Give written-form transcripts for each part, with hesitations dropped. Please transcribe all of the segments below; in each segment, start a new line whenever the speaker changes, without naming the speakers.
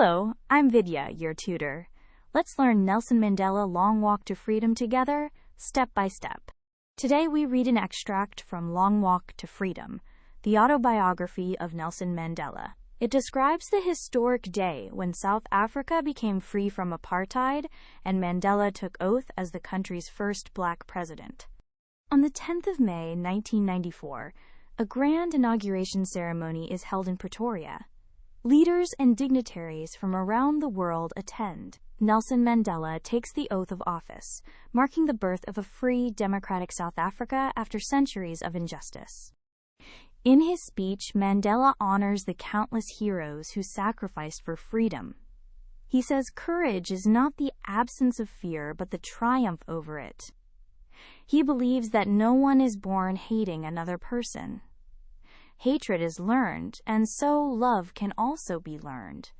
Hello, I'm Vidya, your tutor. Let's learn Nelson Mandela Long Walk to Freedom together, step by step. Today we read an extract from Long Walk to Freedom, the autobiography of Nelson Mandela. It describes the historic day when South Africa became free from apartheid and Mandela took oath as the country's first black president. On the 10th of May, 1994, a grand inauguration ceremony is held in Pretoria. Leaders and dignitaries from around the world attend. Nelson Mandela takes the oath of office, marking the birth of a free, democratic South Africa after centuries of injustice. In his speech, Mandela honors the countless heroes who sacrificed for freedom. He says courage is not the absence of fear, but the triumph over it. He believes that no one is born hating another person. Hatred is learned, and so love can also be learned.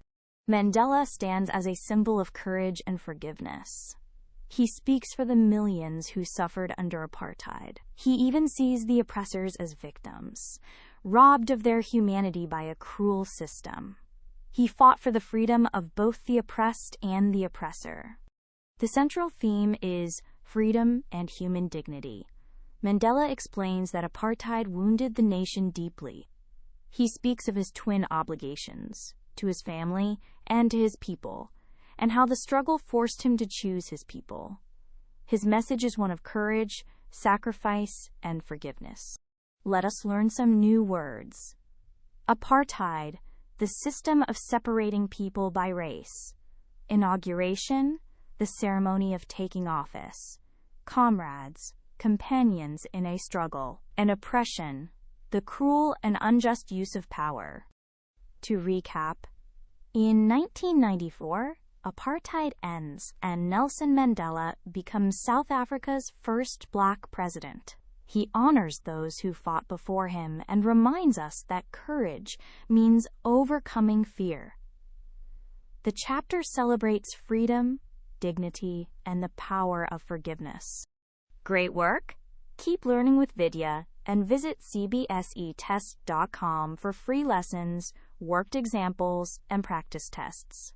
Mandela stands as a symbol of courage and forgiveness. He speaks for the millions who suffered under apartheid. He even sees the oppressors as victims, robbed of their humanity by a cruel system. He fought for the freedom of both the oppressed and the oppressor. The central theme is freedom and human dignity. Mandela explains that apartheid wounded the nation deeply. He speaks of his twin obligations, to his family and to his people, and how the struggle forced him to choose his people. His message is one of courage, sacrifice, and forgiveness. Let us learn some new words. Apartheid, the system of separating people by race. Inauguration, the ceremony of taking office. Comrades, companions in a struggle. And oppression, the cruel and unjust use of power. To recap, in 1994, apartheid ends and Nelson Mandela becomes South Africa's first black president. He honors those who fought before him and reminds us that courage means overcoming fear. The chapter celebrates freedom, dignity, and the power of forgiveness. Great work! Keep learning with Vidya and visit CBSETest.com for free lessons, worked examples, and practice tests.